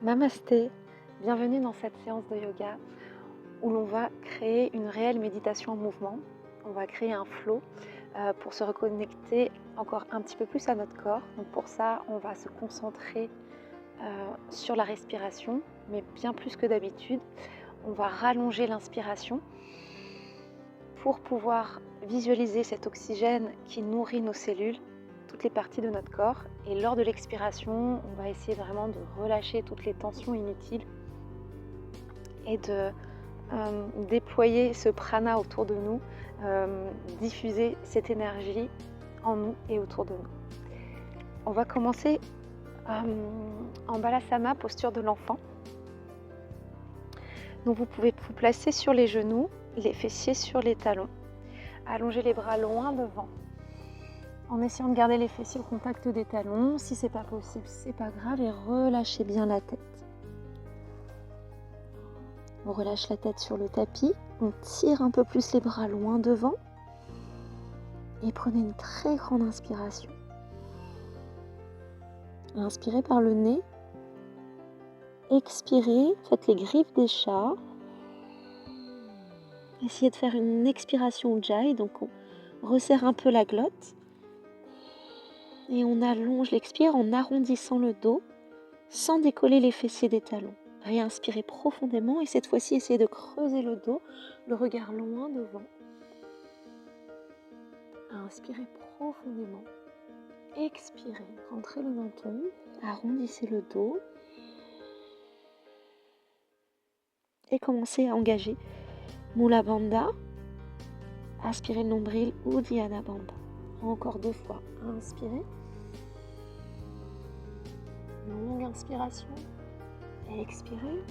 Namasté, bienvenue dans cette séance de yoga où l'on va créer une réelle méditation en mouvement. On va créer un flow pour se reconnecter encore un petit peu plus à notre corps. Donc pour ça, on va se concentrer sur la respiration, mais bien plus que d'habitude. On va rallonger l'inspiration pour pouvoir visualiser cet oxygène qui nourrit nos cellules, toutes les parties de notre corps. Et lors de l'expiration, on va essayer vraiment de relâcher toutes les tensions inutiles et de déployer ce prana autour de nous, diffuser cette énergie en nous et autour de nous. On va commencer en Balasana, posture de l'enfant. Donc vous pouvez vous placer sur les genoux, les fessiers sur les talons. Allongez les bras loin devant, en essayant de garder les fessiers au contact des talons. Si c'est pas possible, c'est pas grave, et relâchez bien la tête. On relâche la tête sur le tapis, on tire un peu plus les bras loin devant et prenez une très grande inspiration. Inspirez par le nez, expirez, faites les griffes des chats. Essayez de faire une expiration Ujjayi, donc on resserre un peu la glotte et on allonge l'expire en arrondissant le dos sans décoller les fessiers des talons. Réinspirez profondément et cette fois-ci essayez de creuser le dos, le regard loin devant. Inspirez profondément, expirez, rentrez le menton, arrondissez le dos et commencez à engager Mula Bandha. Aspirez le nombril, Uddiyana Bandha. Encore 2 fois, inspirez. Longue inspiration, expirez.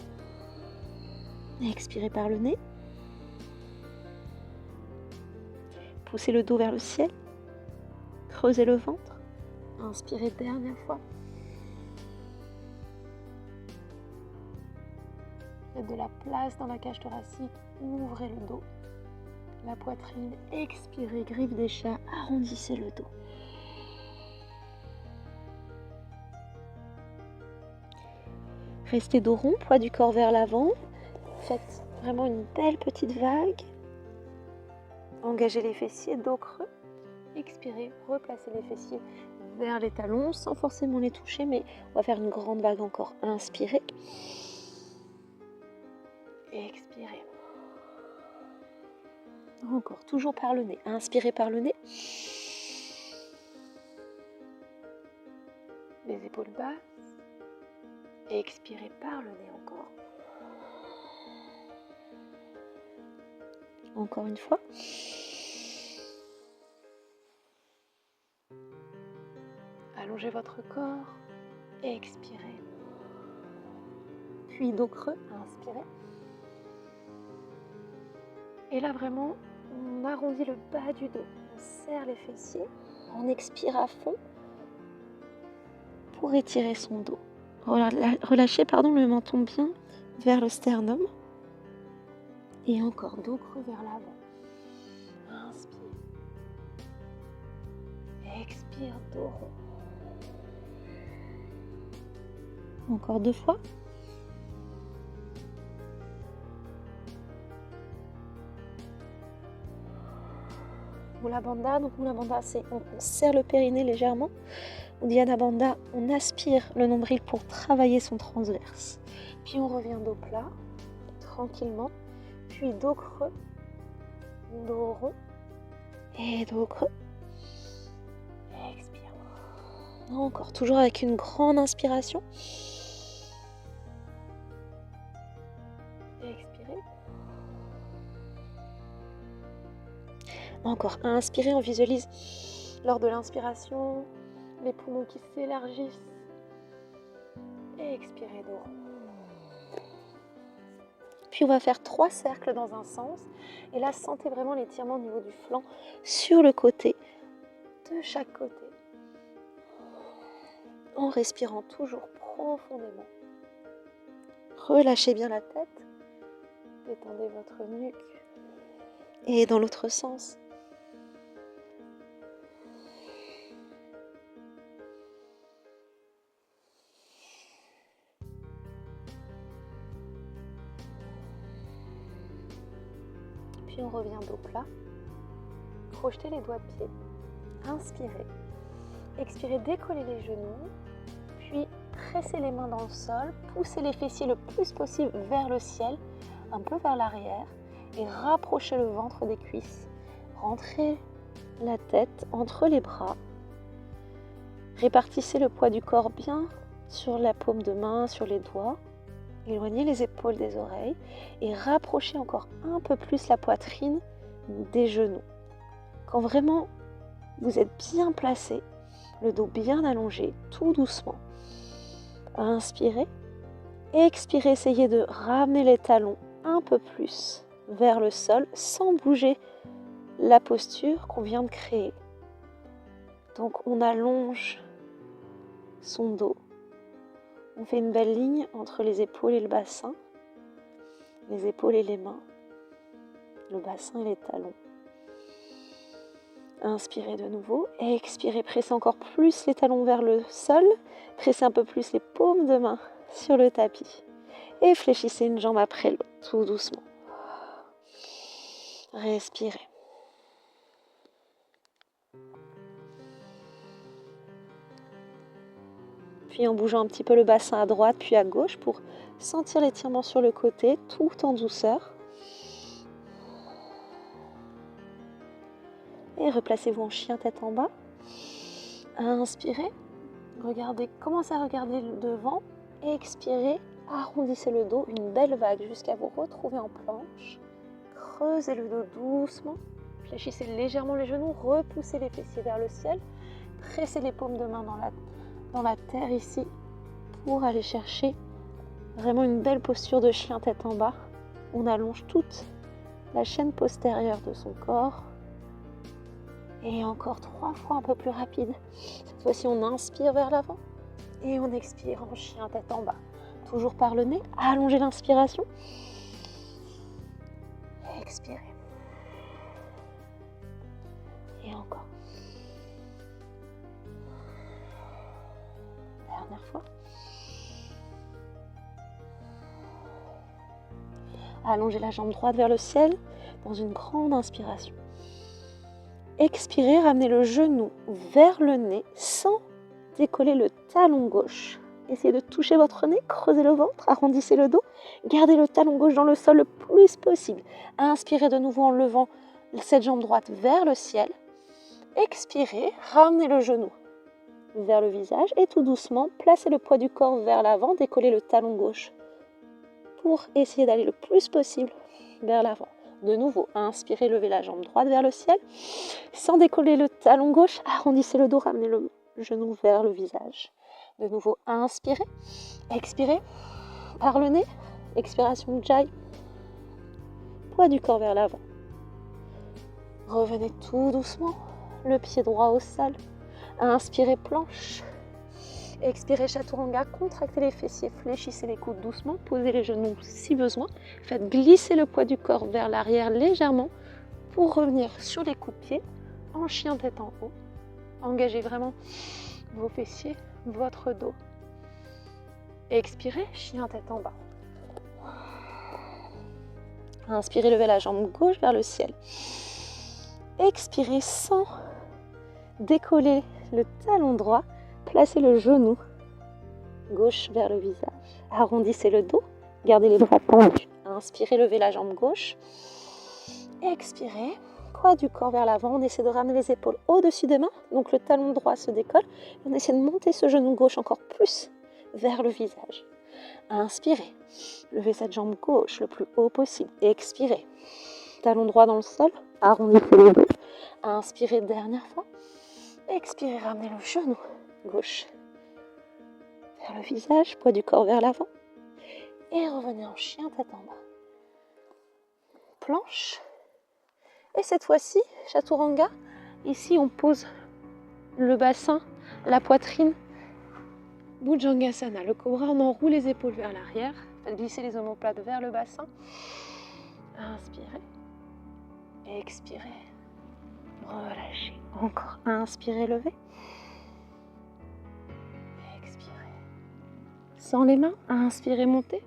Expirez par le nez. Poussez le dos vers le ciel. Creusez le ventre. Inspirez dernière fois. Faites de la place dans la cage thoracique. Ouvrez le dos. La poitrine. Expirez, griffe des chats. Arrondissez le dos. Restez dos rond, poids du corps vers l'avant. Faites vraiment une belle petite vague. Engagez les fessiers, dos creux. Expirez, replacez les fessiers vers les talons sans forcément les toucher, mais on va faire une grande vague encore. Inspirez. Expirez. Encore, toujours par le nez. Inspirez par le nez. Les épaules basses. Expirez par le nez encore. Encore une fois. Allongez votre corps. Expirez. Puis dos creux. Inspirez. Et là vraiment, on arrondit le bas du dos. On serre les fessiers. On expire à fond pour étirer son dos. Relâchez le menton bien vers le sternum. Et encore dos creux vers l'avant. Inspire. Expire, dos rond. Encore 2 fois. Mula Bandha, donc Mula Bandha, c'est on serre le périnée légèrement. Uddiyana Bandha, on aspire le nombril pour travailler son transverse. Puis on revient dos plat, tranquillement. Puis dos creux, dos rond et dos creux. Expire. Encore, toujours avec une grande inspiration. Expirez. Encore, inspirez, on visualise lors de l'inspiration les poumons qui s'élargissent. Et expirez dos rond. Puis on va faire 3 cercles dans un sens. Et là, sentez vraiment l'étirement au niveau du flanc sur le côté, de chaque côté. En respirant toujours profondément. Relâchez bien la tête. Détendez votre nuque. Et dans l'autre sens. Puis on revient dos plat. Crochetez les doigts de pied. Inspirez. Expirez, décollez les genoux. Puis pressez les mains dans le sol. Poussez les fessiers le plus possible vers le ciel, un peu vers l'arrière. Et rapprochez le ventre des cuisses. Rentrez la tête entre les bras. Répartissez le poids du corps bien sur la paume de main, sur les doigts. Éloignez les épaules des oreilles et rapprochez encore un peu plus la poitrine des genoux. Quand vraiment vous êtes bien placé, le dos bien allongé, tout doucement. Inspirez. Expirez, essayez de ramener les talons un peu plus vers le sol sans bouger la posture qu'on vient de créer. Donc on allonge son dos. On fait une belle ligne entre les épaules et le bassin, les épaules et les mains, le bassin et les talons. Inspirez de nouveau et expirez, pressez encore plus les talons vers le sol, pressez un peu plus les paumes de main sur le tapis et fléchissez une jambe après l'autre, tout doucement. Respirez. Puis en bougeant un petit peu le bassin à droite puis à gauche pour sentir l'étirement sur le côté tout en douceur. Et replacez-vous en chien tête en bas. Inspirez. Regardez, commencez à regarder devant. Expirez. Arrondissez le dos, une belle vague jusqu'à vous retrouver en planche. Creusez le dos doucement. Fléchissez légèrement les genoux. Repoussez les fessiers vers le ciel. Pressez les paumes de main dans la terre ici pour aller chercher vraiment une belle posture de chien tête en bas. On allonge toute la chaîne postérieure de son corps. Et encore 3 fois un peu plus rapide. Cette fois-ci, on inspire vers l'avant et on expire en chien tête en bas. Toujours par le nez, allongez l'inspiration. Expirez. Et encore. Dernière fois. Allongez la jambe droite vers le ciel dans une grande inspiration. Expirez, ramenez le genou vers le nez sans décoller le talon gauche. Essayez de toucher votre nez, creusez le ventre, arrondissez le dos. Gardez le talon gauche dans le sol le plus possible. Inspirez de nouveau en levant cette jambe droite vers le ciel. Expirez, ramenez le genou vers le visage et tout doucement, placez le poids du corps vers l'avant, décollez le talon gauche pour essayer d'aller le plus possible vers l'avant. De nouveau, inspirez, levez la jambe droite vers le ciel. Sans décoller le talon gauche, arrondissez le dos, ramenez le genou vers le visage. De nouveau, inspirez, expirez par le nez, expiration Ujjayi. Poids du corps vers l'avant. Revenez tout doucement, le pied droit au sol. Inspirez, planche. Expirez, chaturanga, contractez les fessiers, fléchissez les coudes doucement, posez les genoux si besoin. Faites glisser le poids du corps vers l'arrière légèrement pour revenir sur les coups de pied en chien tête en haut. Engagez vraiment vos fessiers, votre dos. Expirez, chien tête en bas. Inspirez, levez la jambe gauche vers le ciel. Expirez sans décoller le talon droit. Placez le genou gauche vers le visage. Arrondissez le dos. Gardez les bras tendus. Inspirez, levez la jambe gauche. Expirez. Poids du corps vers l'avant. On essaie de ramener les épaules au-dessus des mains. Donc le talon droit se décolle. On essaie de monter ce genou gauche encore plus vers le visage. Inspirez. Levez cette jambe gauche le plus haut possible. Expirez. Talon droit dans le sol. Arrondissez le dos. Inspirez, dernière fois. Expirez, ramenez le genou gauche vers le visage, poids du corps vers l'avant. Et revenez en chien tête en bas. Planche. Et cette fois-ci, chaturanga. Ici, on pose le bassin, la poitrine. Bhujangasana. Le cobra, on enroule les épaules vers l'arrière. Faites glisser les omoplates vers le bassin. Inspirez. Expirez. Relâchez. Encore. Inspirez, levez. Expirez. Sans les mains. Inspirez, montez.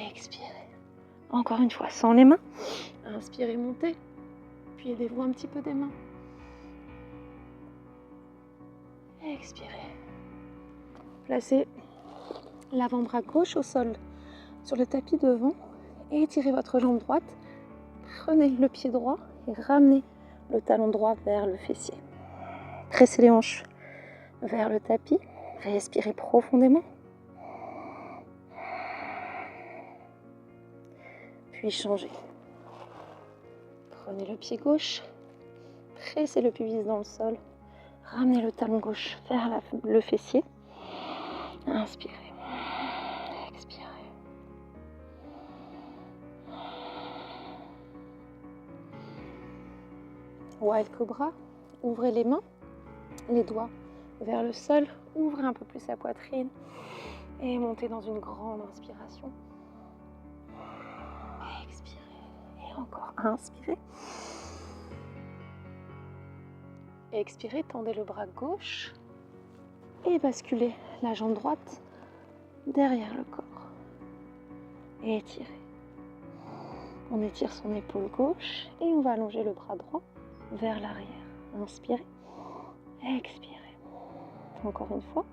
Expirez. Encore une fois, sans les mains. Inspirez, montez. Puis aidez-vous un petit peu des mains. Expirez. Placez l'avant-bras gauche au sol sur le tapis devant et étirez votre jambe droite. Prenez le pied droit et ramenez le talon droit vers le fessier. Pressez les hanches vers le tapis. Respirez profondément. Puis changez. Prenez le pied gauche. Pressez le pubis dans le sol. Ramenez le talon gauche vers le fessier. Inspirez. Expirez. Wild Cobra. Ouvrez les mains, les doigts vers le sol. Ouvrez un peu plus la poitrine. Et montez dans une grande inspiration. Expirez. Et encore. Inspirez. Expirez, tendez le bras gauche et basculez la jambe droite derrière le corps. Et étirez. On étire son épaule gauche et on va allonger le bras droit vers l'arrière. Inspirez, expirez. Encore une fois.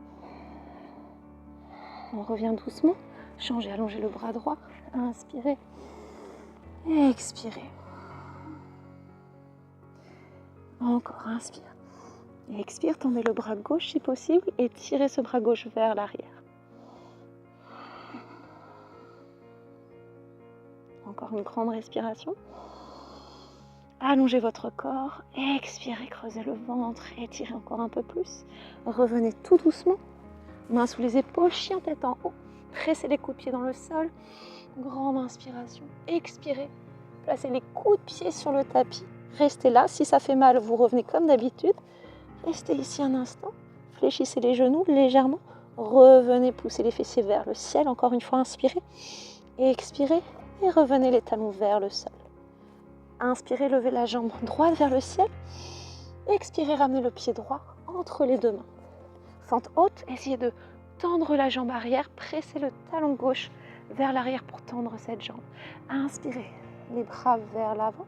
On revient doucement. Changez, allongez le bras droit. Inspirez, expirez. Encore, inspire. Expire, tendez le bras gauche si possible et tirez ce bras gauche vers l'arrière. Encore une grande respiration. Allongez votre corps, expirez, creusez le ventre, étirez encore un peu plus. Revenez tout doucement, mains sous les épaules, chien tête en haut. Pressez les coups de pied dans le sol. Grande inspiration, expirez. Placez les coups de pied sur le tapis. Restez là, si ça fait mal, vous revenez comme d'habitude. Restez ici un instant, fléchissez les genoux légèrement, revenez pousser les fessiers vers le ciel, encore une fois inspirez, et expirez, et revenez les talons vers le sol. Inspirez, levez la jambe droite vers le ciel, expirez, ramenez le pied droit entre les deux mains. Fente haute, essayez de tendre la jambe arrière, pressez le talon gauche vers l'arrière pour tendre cette jambe. Inspirez, les bras vers l'avant,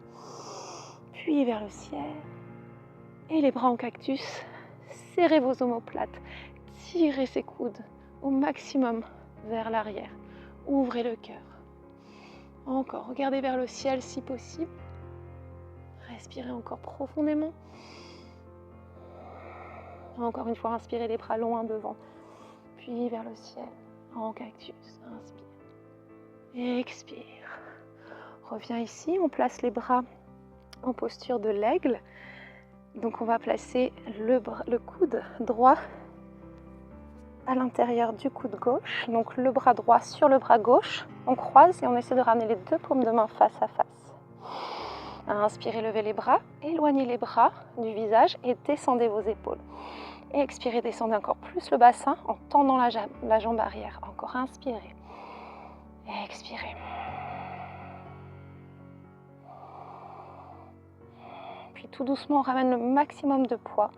puis vers le ciel. Et les bras en cactus, serrez vos omoplates, tirez ces coudes au maximum vers l'arrière, ouvrez le cœur. Encore, regardez vers le ciel si possible, respirez encore profondément. Encore une fois, inspirez les bras loin devant, puis vers le ciel, en cactus, inspire, expire. Reviens ici, on place les bras en posture de l'aigle. Donc on va placer le coude droit à l'intérieur du coude gauche. Donc le bras droit sur le bras gauche. On croise et on essaie de ramener les deux paumes de main face à face. Inspirez, levez les bras. Éloignez les bras du visage et descendez vos épaules. Et expirez, descendez encore plus le bassin en tendant la jambe arrière. Encore, inspirez. Et expirez. Tout doucement, on ramène le maximum de poids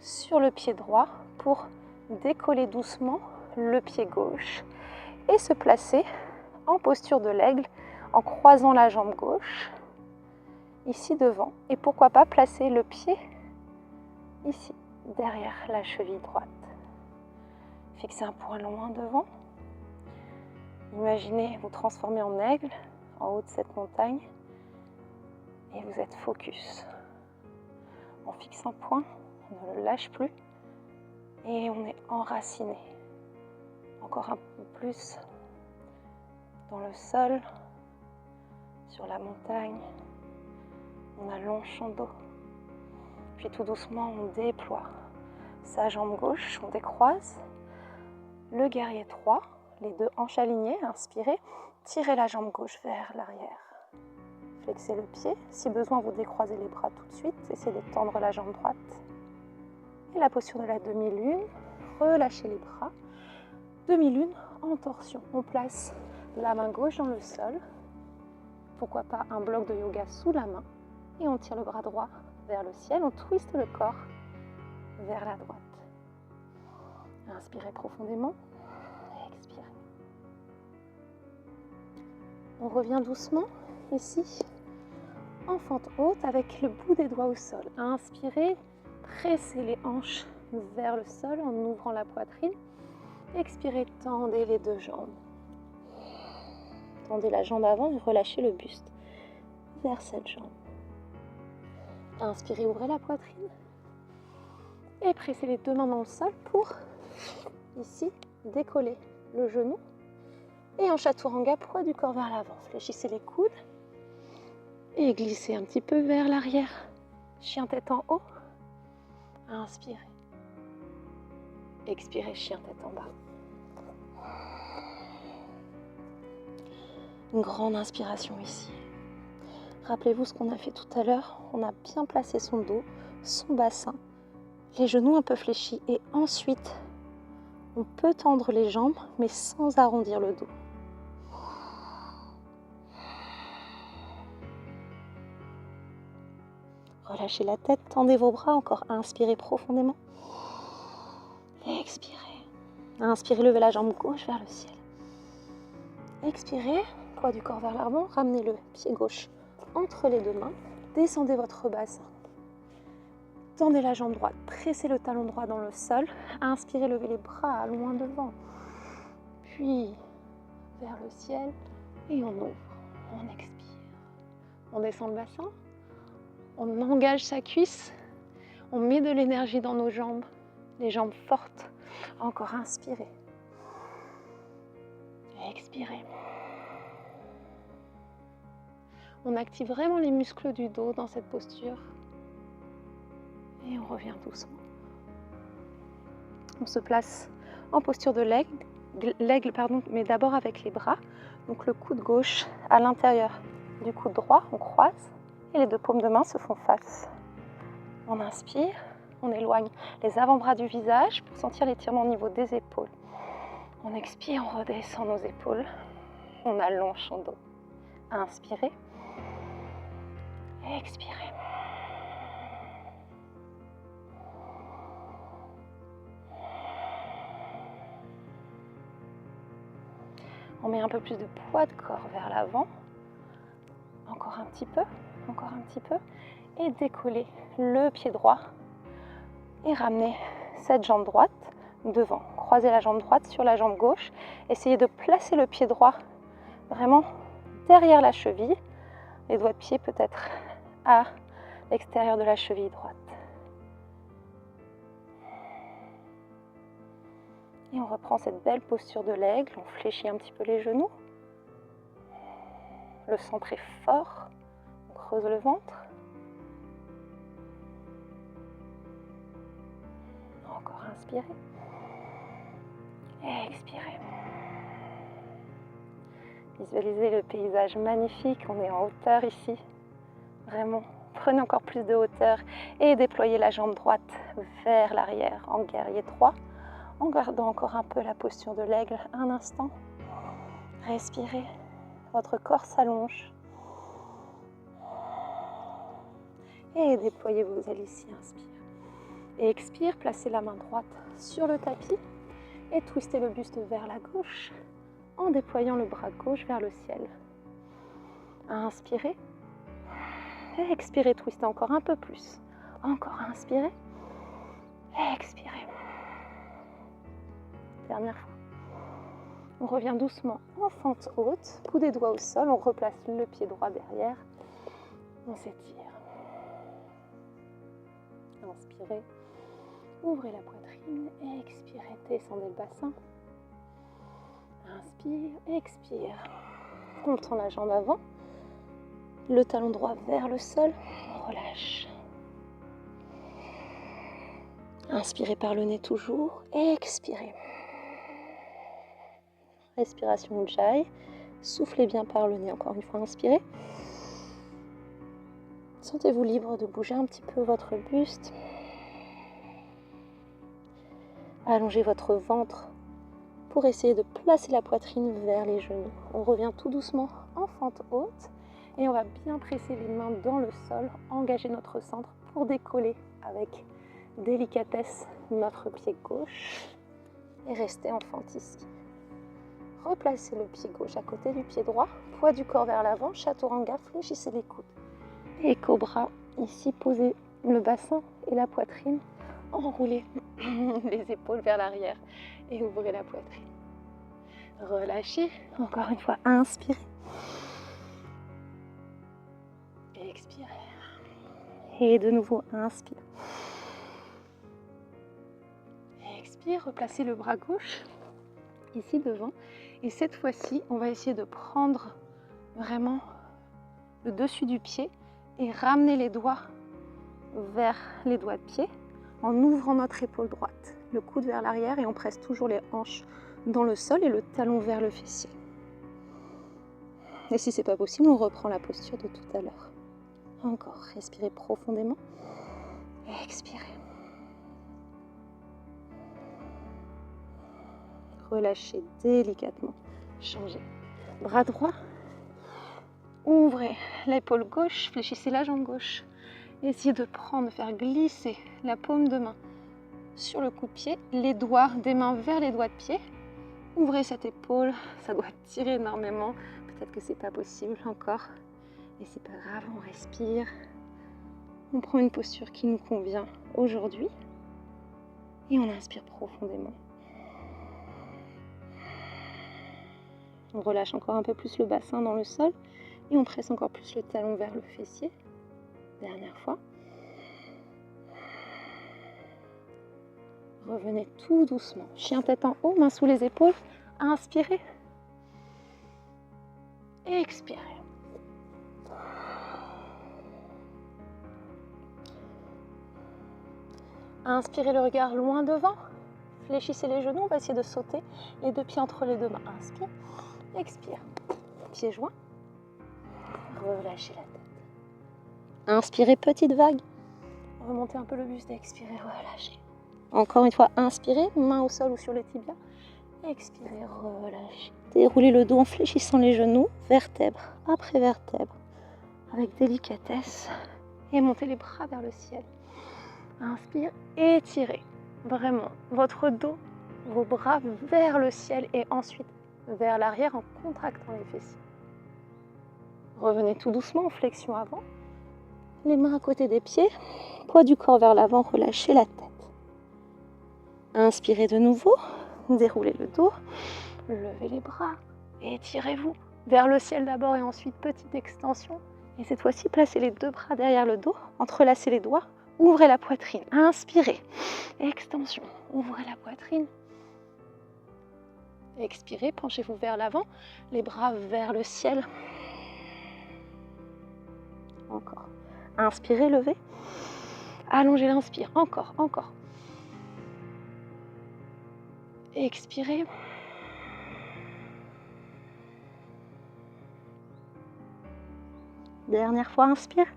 sur le pied droit pour décoller doucement le pied gauche et se placer en posture de l'aigle en croisant la jambe gauche ici devant. Et pourquoi pas placer le pied ici, derrière la cheville droite. Fixez un point loin devant. Imaginez vous transformer en aigle en haut de cette montagne et vous êtes focus. On fixe un point, on ne le lâche plus et on est enraciné. Encore un peu plus dans le sol, sur la montagne. On allonge son dos. Puis tout doucement, on déploie sa jambe gauche, on décroise. Le guerrier 3, les deux hanches alignées, inspirez. Tirez la jambe gauche vers l'arrière. Flexez le pied. Si besoin, vous décroisez les bras tout de suite. Essayez de tendre la jambe droite. Et la posture de la demi-lune. Relâchez les bras. Demi-lune en torsion. On place la main gauche dans le sol. Pourquoi pas un bloc de yoga sous la main. Et on tire le bras droit vers le ciel. On twiste le corps vers la droite. Inspirez profondément. Expirez. On revient doucement ici. en fente haute avec le bout des doigts au sol. Inspirez, pressez les hanches vers le sol en ouvrant la poitrine. Expirez, tendez les deux jambes. Tendez la jambe avant et relâchez le buste vers cette jambe. Inspirez, ouvrez la poitrine. Et pressez les deux mains dans le sol pour, ici, décoller le genou. Et en chaturanga, poids du corps vers l'avant. Fléchissez les coudes. Et glissez un petit peu vers l'arrière. Chien tête en haut. Inspirez. Expirez, chien tête en bas. Une grande inspiration ici. Rappelez-vous ce qu'on a fait tout à l'heure. On a bien placé son dos, son bassin, les genoux un peu fléchis. Et ensuite, on peut tendre les jambes, mais sans arrondir le dos. Relâchez la tête, tendez vos bras. Encore inspirez profondément. Expirez. Inspirez, levez la jambe gauche vers le ciel. Expirez, poids du corps vers l'avant. Ramenez le pied gauche entre les deux mains. Descendez votre bassin. Tendez la jambe droite. Pressez le talon droit dans le sol. Inspirez, levez les bras loin devant. Puis vers le ciel. Et on ouvre. On expire. On descend le bassin. On engage sa cuisse. On met de l'énergie dans nos jambes. Les jambes fortes. Encore inspirez. Expirez. On active vraiment les muscles du dos dans cette posture. Et on revient doucement. On se place en posture de l'aigle, mais d'abord avec les bras. Donc le coude gauche à l'intérieur du coude droit, on croise. Et les deux paumes de main se font face. On inspire, on éloigne les avant-bras du visage pour sentir l'étirement au niveau des épaules. On expire, on redescend nos épaules. On allonge son dos. Inspirez. Expirez. On met un peu plus de poids de corps vers l'avant. Encore un petit peu, encore un petit peu. Et décollez le pied droit. Et ramenez cette jambe droite devant. Croisez la jambe droite sur la jambe gauche. Essayez de placer le pied droit vraiment derrière la cheville. Les doigts de pied peut-être à l'extérieur de la cheville droite. Et on reprend cette belle posture de l'aigle. On fléchit un petit peu les genoux. Le centre est fort. On creuse le ventre. Encore inspirez. Et expirez. Visualisez le paysage magnifique. On est en hauteur ici. Vraiment, prenez encore plus de hauteur et déployez la jambe droite vers l'arrière en guerrier droit. En gardant encore un peu la posture de l'aigle, un instant. Respirez, votre corps s'allonge. Et déployez vos ailes ici, inspire. Et expire, placez la main droite sur le tapis et twistez le buste vers la gauche en déployant le bras gauche vers le ciel. Inspirez. Et expirez, twistez encore un peu plus. Encore inspirez. Et expirez. Dernière fois. On revient doucement en fente haute, bout des doigts au sol, on replace le pied droit derrière, on s'étire. Inspirez, ouvrez la poitrine, expirez, descendez le bassin. Inspire, expire. On tend la jambe avant, le talon droit vers le sol, on relâche. Inspirez par le nez toujours, expirez. Respiration Ujjayi, soufflez bien par le nez, encore une fois, inspirez. Sentez-vous libre de bouger un petit peu votre buste. Allongez votre ventre pour essayer de placer la poitrine vers les genoux. On revient tout doucement en fente haute et on va bien presser les mains dans le sol, engager notre centre pour décoller avec délicatesse notre pied gauche et rester en fente ici. Replacez le pied gauche à côté du pied droit, poids du corps vers l'avant, chaturanga, fléchissez les coudes. Et cobra, ici posez le bassin et la poitrine, enroulez les épaules vers l'arrière et ouvrez la poitrine. Relâchez, encore une fois, inspirez. Et expirez. Et de nouveau, inspire. Et expire, replacez le bras gauche ici devant. Et cette fois-ci, on va essayer de prendre vraiment le dessus du pied et ramener les doigts vers les doigts de pied en ouvrant notre épaule droite, le coude vers l'arrière et on presse toujours les hanches dans le sol et le talon vers le fessier. Et si c'est pas possible, on reprend la posture de tout à l'heure. Encore, respirez profondément et expirez. Relâchez délicatement, changez. Bras droit, ouvrez l'épaule gauche, fléchissez la jambe gauche. Essayez de prendre, faire glisser la paume de main sur le coup de pied, les doigts des mains vers les doigts de pied. Ouvrez cette épaule, ça doit tirer énormément. Peut-être que c'est pas possible encore. Et c'est pas grave, on respire. On prend une posture qui nous convient aujourd'hui. Et on inspire profondément. On relâche encore un peu plus le bassin dans le sol. Et on presse encore plus le talon vers le fessier. Dernière fois. Revenez tout doucement. Chien tête en haut, main sous les épaules. Inspirez. Et expirez. Inspirez le regard loin devant. Fléchissez les genoux. On va essayer de sauter les deux pieds entre les deux mains. Inspire. Expire. Pieds joints. Relâchez la tête. Inspirez, petite vague. Remontez un peu le buste. Expirez, relâchez. Encore une fois, inspirez, main au sol ou sur les tibias. Expirez, relâchez. Déroulez le dos en fléchissant les genoux, vertèbre après vertèbre, avec délicatesse. Et montez les bras vers le ciel. Inspire, étirez vraiment votre dos, vos bras vers le ciel et ensuite vers l'arrière en contractant les fessiers. Revenez tout doucement en flexion avant. Les mains à côté des pieds, poids du corps vers l'avant, relâchez la tête. Inspirez de nouveau, déroulez le dos, levez les bras, étirez-vous vers le ciel d'abord et ensuite petite extension. Et cette fois-ci, placez les deux bras derrière le dos, entrelacez les doigts, ouvrez la poitrine. Inspirez, extension, ouvrez la poitrine. Expirez, penchez-vous vers l'avant, les bras vers le ciel. Encore. Inspirez, levez. Allongez l'inspire, encore, encore. Expirez. Dernière fois, inspire.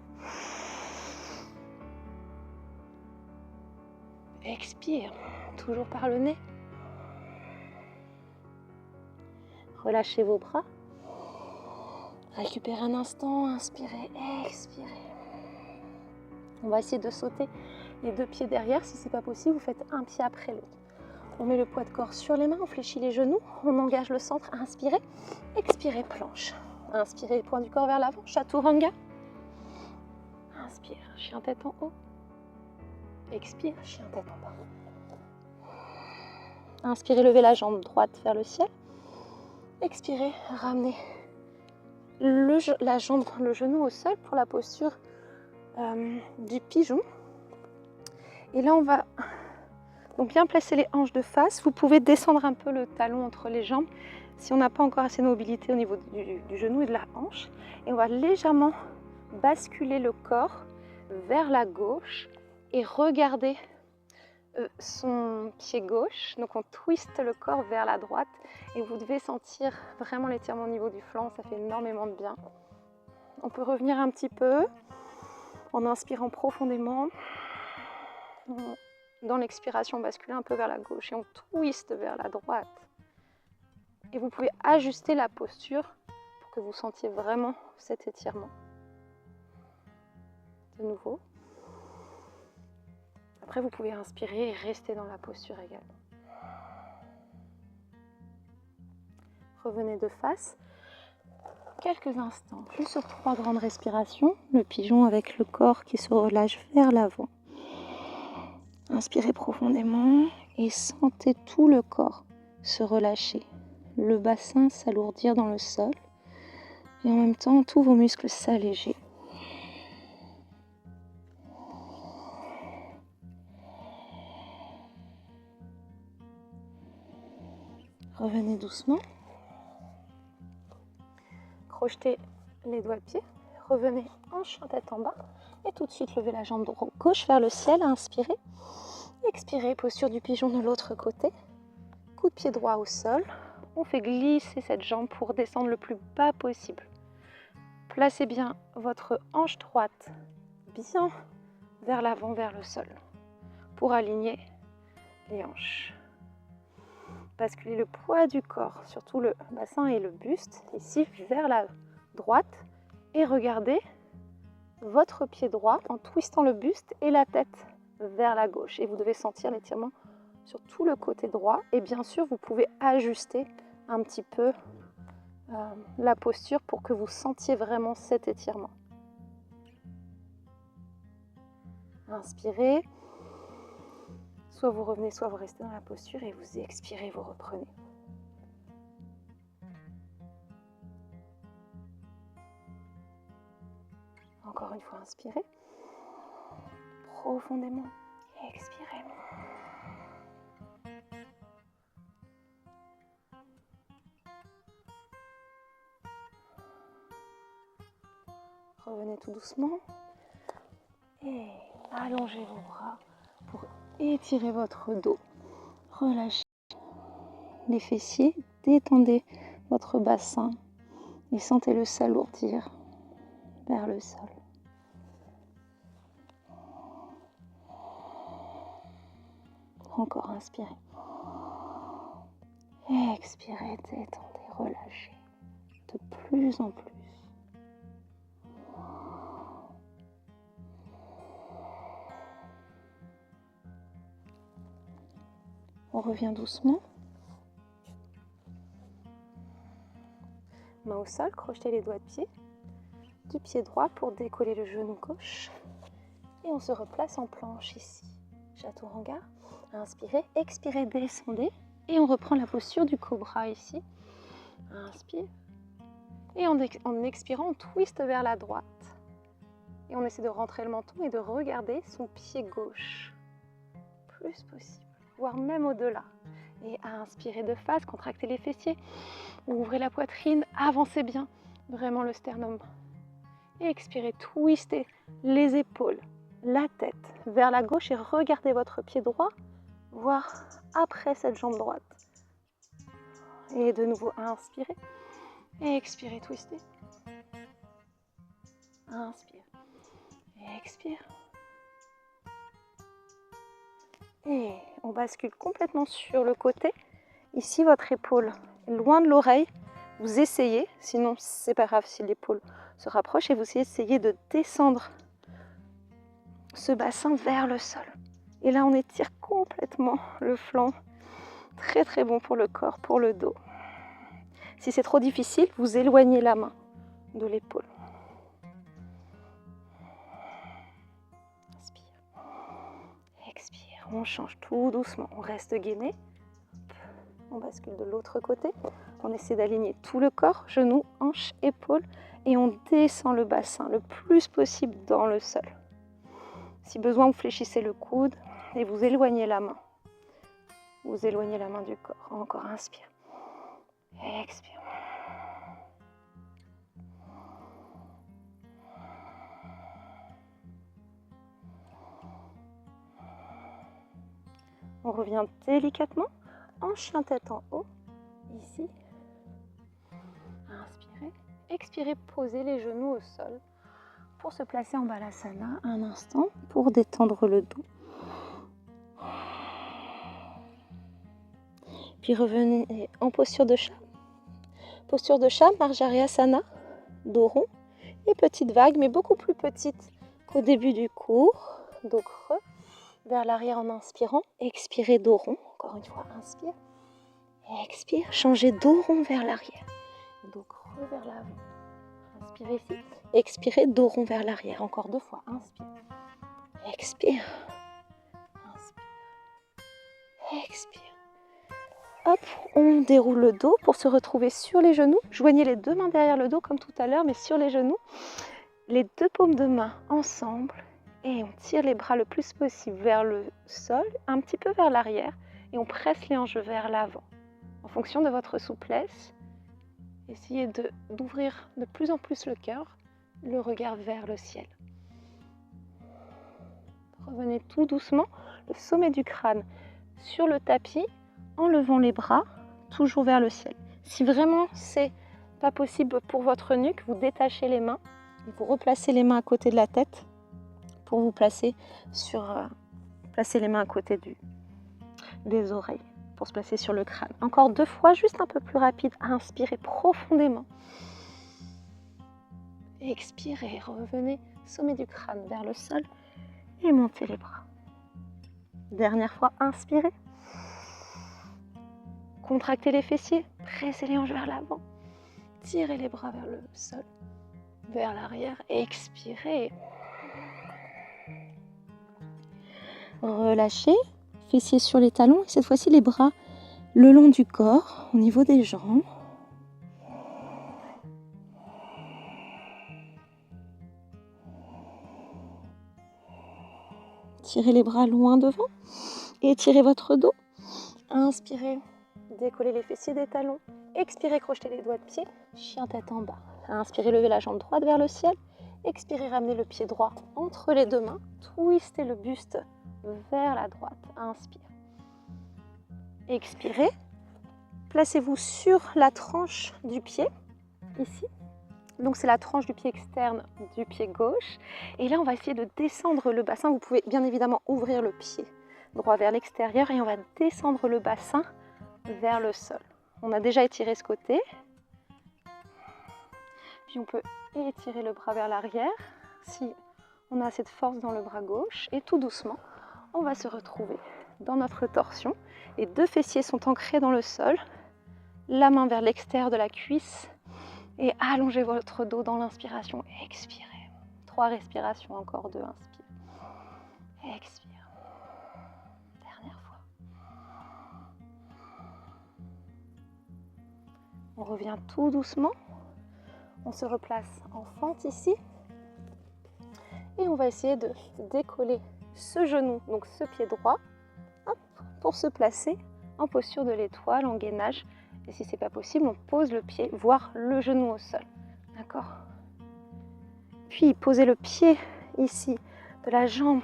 Expire, toujours par le nez. Relâchez vos bras. Récupérez un instant, inspirez, expirez. On va essayer de sauter les deux pieds derrière. Si ce n'est pas possible, vous faites un pied après l'autre. On met le poids de corps sur les mains, on fléchit les genoux, on engage le centre, inspirez, expirez, planche. Inspirez, poids du corps vers l'avant, chaturanga. Inspire, chien tête en haut. Expire, chien tête en bas. Inspirez, levez la jambe droite vers le ciel. Expirez, ramenez le genou au sol pour la posture du pigeon. Et là, on va donc bien placer les hanches de face. Vous pouvez descendre un peu le talon entre les jambes si on n'a pas encore assez de mobilité au niveau du genou et de la hanche. Et on va légèrement basculer le corps vers la gauche et regarder son pied gauche. Donc on twiste le corps vers la droite et vous devez sentir vraiment l'étirement au niveau du flanc. Ça fait énormément de bien. On peut revenir un petit peu en inspirant profondément. Dans l'expiration, on bascule un peu vers la gauche et on twiste vers la droite. Et vous pouvez ajuster la posture pour que vous sentiez vraiment cet étirement. De nouveau. Après, vous pouvez inspirer et rester dans la posture également. Revenez de face. quelques instants, juste sur 3 grandes respirations, le pigeon avec le corps qui se relâche vers l'avant. Inspirez profondément et sentez tout le corps se relâcher, le bassin s'alourdir dans le sol et en même temps tous vos muscles s'alléger. Revenez doucement. Crochetez les doigts de pied. Revenez hanche tête en bas. Et tout de suite, levez la jambe gauche vers le ciel. Inspirez. Expirez, posture du pigeon de l'autre côté. Coup de pied droit au sol. On fait glisser cette jambe pour descendre le plus bas possible. Placez bien votre hanche droite bien vers l'avant, vers le sol. Pour aligner les hanches. Basculez le poids du corps, surtout le bassin et le buste, ici vers la droite. Et regardez votre pied droit en twistant le buste et la tête vers la gauche. Et vous devez sentir l'étirement sur tout le côté droit. Et bien sûr, vous pouvez ajuster un petit peu la posture pour que vous sentiez vraiment cet étirement. Inspirez. Soit vous revenez, soit vous restez dans la posture et vous expirez, vous reprenez. Encore une fois, inspirez. Profondément. Expirez. Revenez tout doucement. Et allongez vos bras pour étirez votre dos, relâchez les fessiers, détendez votre bassin et sentez-le s'alourdir vers le sol. Encore inspirez. Expirez, détendez, relâchez de plus en plus. On revient doucement. Main au sol, crochetez les doigts de pied. Du pied droit pour décoller le genou gauche. Et on se replace en planche ici. Chaturanga. Inspirez, expirez, descendez. Et on reprend la posture du cobra ici. Inspire. Et en expirant, on twiste vers la droite. Et on essaie de rentrer le menton et de regarder son pied gauche. Plus possible. Voire même au-delà. Et à inspirer de face, contractez les fessiers, ouvrez la poitrine, avancez bien, vraiment le sternum. Et expirez, twistez les épaules, la tête vers la gauche et regardez votre pied droit, voire après cette jambe droite. Et de nouveau, inspirez et expirez, twistez. Inspire et expire. Et on bascule complètement sur le côté. Ici, votre épaule est loin de l'oreille. Vous essayez, sinon c'est pas grave si l'épaule se rapproche, et vous essayez de descendre ce bassin vers le sol. Et là, on étire complètement le flanc. Très très bon pour le corps, pour le dos. Si c'est trop difficile, vous éloignez la main de l'épaule. Inspire. Expire. On change tout doucement. On reste gainé. On bascule de l'autre côté. On essaie d'aligner tout le corps, genoux, hanches, épaules. Et on descend le bassin le plus possible dans le sol. Si besoin, vous fléchissez le coude et vous éloignez la main. Vous éloignez la main du corps. Encore, inspire. Expire. On revient délicatement, hanche tête en haut, ici. Inspirez. Expirez, posez les genoux au sol pour se placer en balasana un instant pour détendre le dos. Puis revenez en posture de chat. Posture de chat, Marjarasana, dos rond et petite vague, mais beaucoup plus petite qu'au début du cours. Dos creux vers l'arrière en inspirant. Expirez, dos rond. Encore une fois, inspire. Expire, changez dos rond vers l'arrière. Dos creux vers l'avant. inspirez ici. Expirez, dos rond vers l'arrière. Encore 2 fois. Inspire. Expire. Inspire. Expire. Hop, on déroule le dos pour se retrouver sur les genoux. Joignez les 2 mains derrière le dos comme tout à l'heure, mais sur les genoux. Les 2 paumes de main ensemble. Et on tire les bras le plus possible vers le sol, un petit peu vers l'arrière. Et on presse les hanches vers l'avant. En fonction de votre souplesse, essayez d'ouvrir de plus en plus le cœur, le regard vers le ciel. Revenez tout doucement, le sommet du crâne sur le tapis, en levant les bras, toujours vers le ciel. Si vraiment c'est pas possible pour votre nuque, vous détachez les mains et vous replacez les mains à côté de la tête pour vous placer placer les mains à côté des oreilles, pour se placer sur le crâne. Encore 2 fois, juste un peu plus rapide. Inspirez profondément. Expirez, revenez, sommet du crâne vers le sol et montez les bras. Dernière fois, inspirez. Contractez les fessiers, pressez les hanches vers l'avant. Tirez les bras vers le sol, vers l'arrière et expirez. Relâchez, fessiers sur les talons et cette fois-ci les bras le long du corps, au niveau des jambes. Tirez les bras loin devant et étirez votre dos. Inspirez, décollez les fessiers des talons. Expirez, crochetez les doigts de pied, chien tête en bas. Inspirez, levez la jambe droite vers le ciel. Expirez, ramenez le pied droit entre les 2 mains. Twistez le buste vers la droite. Inspire. Expirez. Placez-vous sur la tranche du pied, ici. Donc c'est la tranche du pied externe du pied gauche. Et là, on va essayer de descendre le bassin. Vous pouvez bien évidemment ouvrir le pied droit vers l'extérieur et on va descendre le bassin vers le sol. On a déjà étiré ce côté. Puis on peut étirer le bras vers l'arrière si on a assez de force dans le bras gauche. Et tout doucement, on va se retrouver dans notre torsion. Les 2 fessiers sont ancrés dans le sol. La main vers l'extérieur de la cuisse. Et allongez votre dos dans l'inspiration. Expirez. 3 respirations, encore 2. Inspire. Expire. Dernière fois. On revient tout doucement. On se replace en fente ici. Et on va essayer de décoller ce genou, donc ce pied droit, hop, pour se placer en posture de l'étoile, en gainage. Et si ce n'est pas possible, on pose le pied, voire le genou au sol. D'accord ? Puis posez le pied ici de la jambe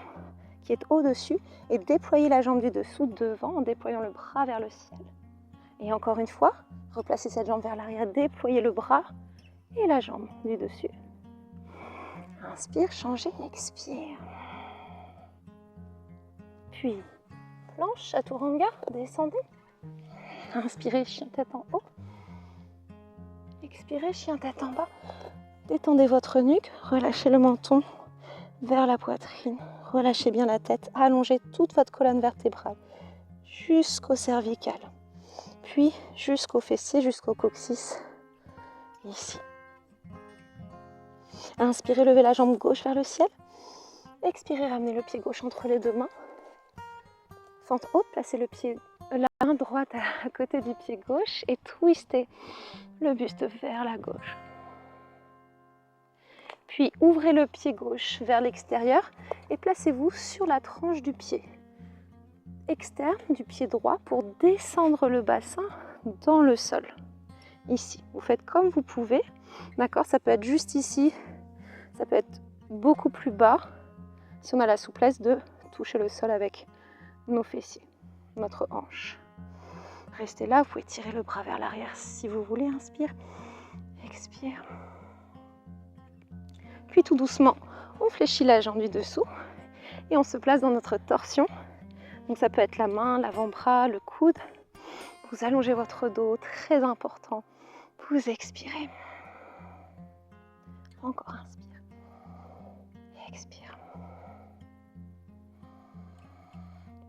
qui est au-dessus et déployez la jambe du dessous devant en déployant le bras vers le ciel. Et encore une fois, replacez cette jambe vers l'arrière, déployez le bras et la jambe du dessus. Inspire, changez, expire. Puis, planche, chaturanga, descendez. Inspirez, chien tête en haut. Expirez, chien tête en bas. Détendez votre nuque, relâchez le menton vers la poitrine. Relâchez bien la tête, allongez toute votre colonne vertébrale jusqu'au cervical. Puis jusqu'au fessier, jusqu'au coccyx, ici. Inspirez, levez la jambe gauche vers le ciel. Expirez, ramenez le pied gauche entre les 2 mains. Fente haute, placez la main droite à côté du pied gauche et twistez le buste vers la gauche. Puis ouvrez le pied gauche vers l'extérieur et placez-vous sur la tranche du pied externe du pied droit pour descendre le bassin dans le sol. Ici, vous faites comme vous pouvez. D'accord, ça peut être juste ici, ça peut être beaucoup plus bas si on a la souplesse de toucher le sol avec nos fessiers, notre hanche. Restez là, vous pouvez tirer le bras vers l'arrière si vous voulez. Inspire, expire. Puis tout doucement, on fléchit la jambe du dessous et on se place dans notre torsion. Donc ça peut être la main, l'avant-bras, le coude. Vous allongez votre dos, très important. Vous expirez. Encore inspire. Expire.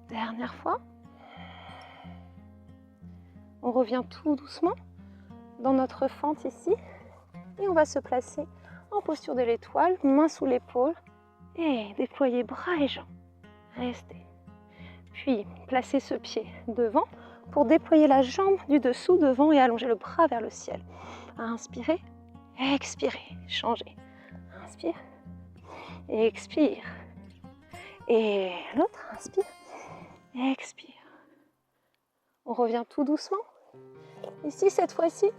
Dernière fois. On revient tout doucement dans notre fente ici. Et on va se placer en posture de l'étoile, main sous l'épaule. Et déployez bras et jambes. Restez. Puis, placez ce pied devant pour déployer la jambe du dessous devant et allonger le bras vers le ciel. Inspirez, expirez, changez. Inspire, expire. Et l'autre, inspire, expire. On revient tout doucement. Ici, cette fois-ci,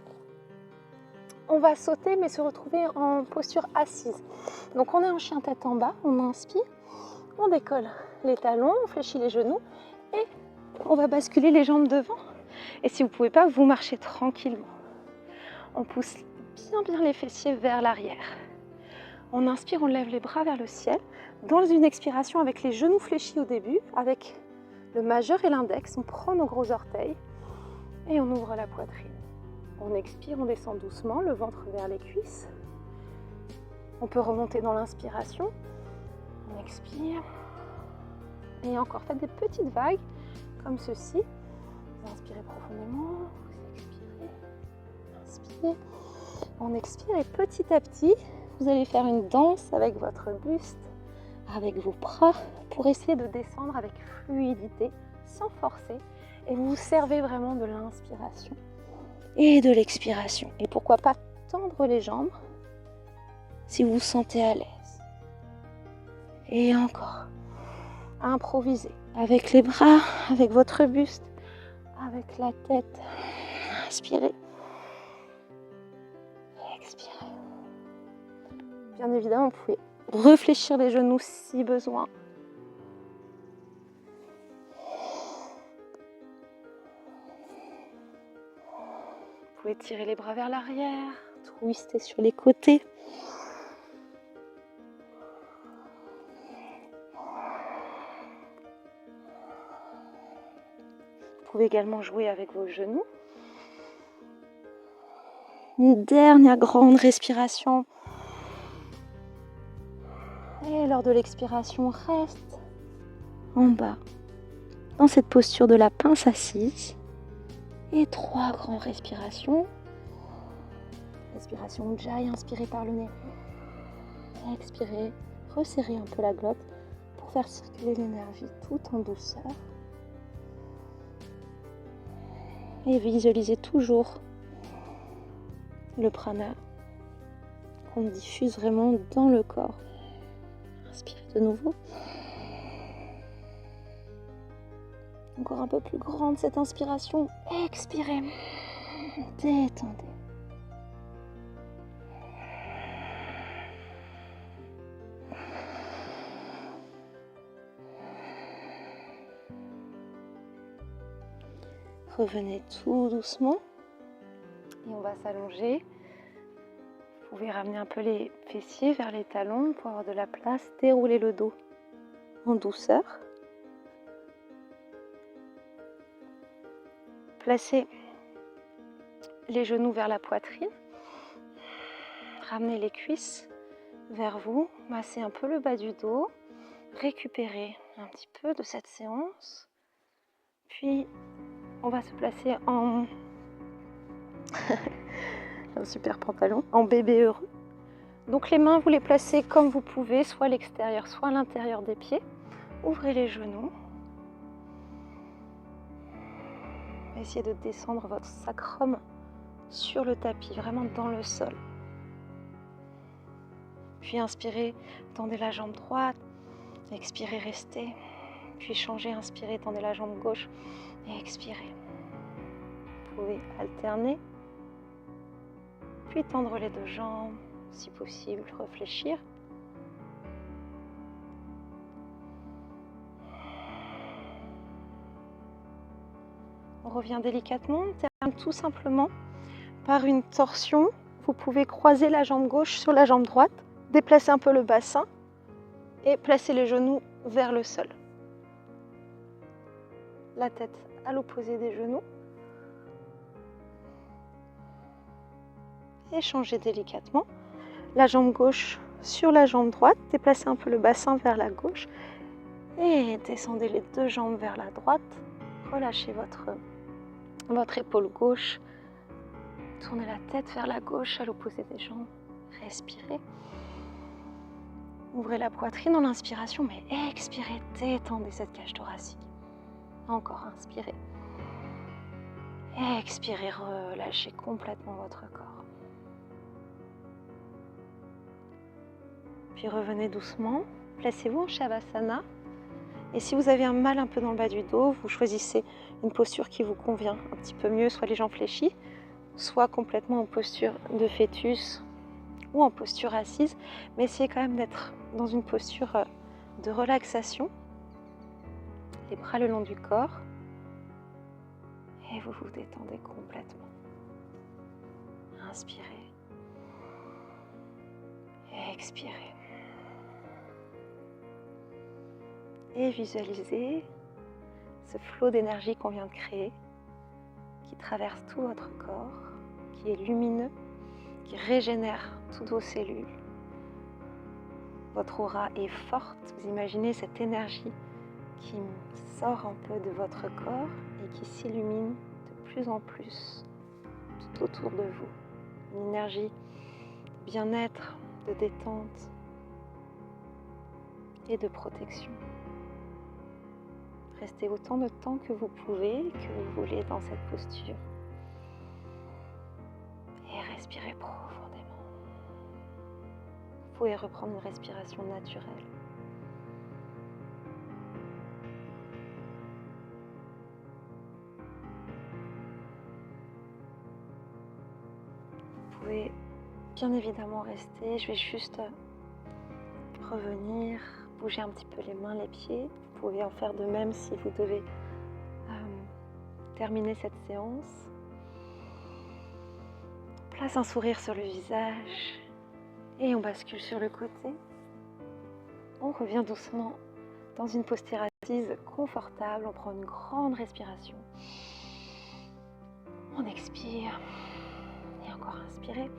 on va sauter mais se retrouver en posture assise. Donc on est en chien tête en bas, on inspire, on décolle les talons, on fléchit les genoux et on va basculer les jambes devant. Et si vous ne pouvez pas, vous marchez tranquillement. On pousse bien les fessiers vers l'arrière. On inspire, on lève les bras vers le ciel. Dans une expiration avec les genoux fléchis au début, avec le majeur et l'index, on prend nos gros orteils et on ouvre la poitrine. On expire, on descend doucement, le ventre vers les cuisses. On peut remonter dans l'inspiration. On expire. Et encore, faites des petites vagues comme ceci. Vous inspirez profondément, vous expirez, inspirez. On expire et petit à petit, vous allez faire une danse avec votre buste, avec vos bras, pour essayer de descendre avec fluidité, sans forcer. Et vous vous servez vraiment de l'inspiration et de l'expiration. Et pourquoi pas tendre les jambes si vous vous sentez à l'aise. Et encore, improvisez avec les bras, avec votre buste, avec la tête. Inspirez. Et expirez. Bien évidemment, vous pouvez réfléchir les genoux si besoin. Vous pouvez tirer les bras vers l'arrière, twister sur les côtés. Vous pouvez également jouer avec vos genoux. Une dernière grande respiration. Et lors de l'expiration, reste en bas, dans cette posture de la pince assise. Et 3 grandes respirations. Respiration Ujjayi, inspirez par le nez. Expirez, resserrez un peu la glotte pour faire circuler l'énergie tout en douceur. Et visualisez toujours le prana qu'on diffuse vraiment dans le corps. Inspirez de nouveau. Encore un peu plus grande cette inspiration. Expirez. Détendez. Revenez tout doucement. Et on va s'allonger. Vous pouvez ramener un peu les fessiers vers les talons pour avoir de la place. Dérouler le dos en douceur. Placez les genoux vers la poitrine. Ramenez les cuisses vers vous. Massez un peu le bas du dos. Récupérez un petit peu de cette séance. Puis, on va se placer en un super pantalon, en bébé heureux. Donc les mains, vous les placez comme vous pouvez, soit à l'extérieur, soit à l'intérieur des pieds. Ouvrez les genoux. Essayez de descendre votre sacrum sur le tapis, vraiment dans le sol. Puis inspirez, tendez la jambe droite. Expirez, restez. Puis changez, inspirez, tendez la jambe gauche et expirez. Vous pouvez alterner. Puis tendre les deux jambes, si possible, réfléchir. On revient délicatement, on termine tout simplement par une torsion. Vous pouvez croiser la jambe gauche sur la jambe droite, déplacer un peu le bassin et placer les genoux vers le sol. La tête à l'opposé des genoux. Et changez délicatement. La jambe gauche sur la jambe droite, déplacez un peu le bassin vers la gauche et descendez les deux jambes vers la droite. Relâchez votre épaule gauche. Tournez la tête vers la gauche à l'opposé des jambes. Respirez. Ouvrez la poitrine en inspiration, mais expirez, détendez cette cage thoracique. Encore, inspirez. Expirez, relâchez complètement votre corps. Puis revenez doucement, placez-vous en Shavasana. Et si vous avez un mal un peu dans le bas du dos, vous choisissez une posture qui vous convient un petit peu mieux, soit les jambes fléchies, soit complètement en posture de fœtus ou en posture assise. Mais essayez quand même d'être dans une posture de relaxation. Les bras le long du corps. Et vous vous détendez complètement. Inspirez. Expirez. Et visualisez ce flot d'énergie qu'on vient de créer, qui traverse tout votre corps, qui est lumineux, qui régénère toutes vos cellules. Votre aura est forte. Vous imaginez cette énergie qui sort un peu de votre corps et qui s'illumine de plus en plus tout autour de vous. Une énergie de bien-être, de détente et de protection. Restez autant de temps que vous pouvez, que vous voulez dans cette posture. Et respirez profondément. Vous pouvez reprendre une respiration naturelle. Vous pouvez bien évidemment rester. Je vais juste revenir, bouger un petit peu les mains, les pieds. Vous pouvez en faire de même si vous devez terminer cette séance. On place un sourire sur le visage et on bascule sur le côté. On revient doucement dans une posture assise confortable. On prend une grande respiration. On expire et encore inspirez.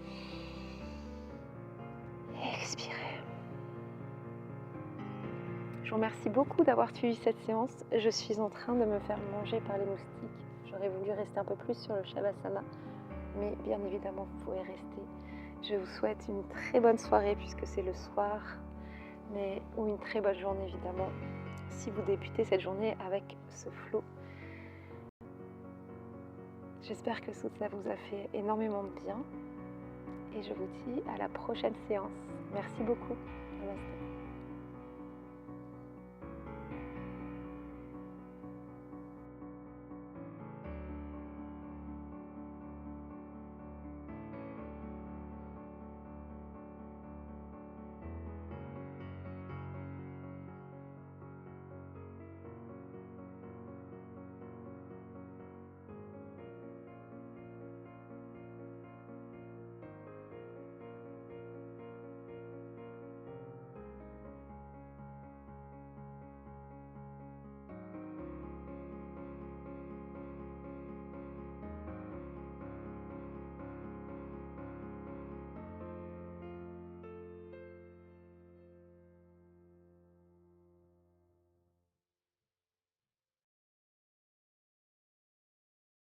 Expirez. Je vous remercie beaucoup d'avoir suivi cette séance. Je suis en train de me faire manger par les moustiques. J'aurais voulu rester un peu plus sur le Shavasana, mais bien évidemment, vous pouvez rester. Je vous souhaite une très bonne soirée puisque c'est le soir, ou une très bonne journée évidemment, si vous débutez cette journée avec ce flow. J'espère que tout ça vous a fait énormément de bien et je vous dis à la prochaine séance. Merci beaucoup. Namaste.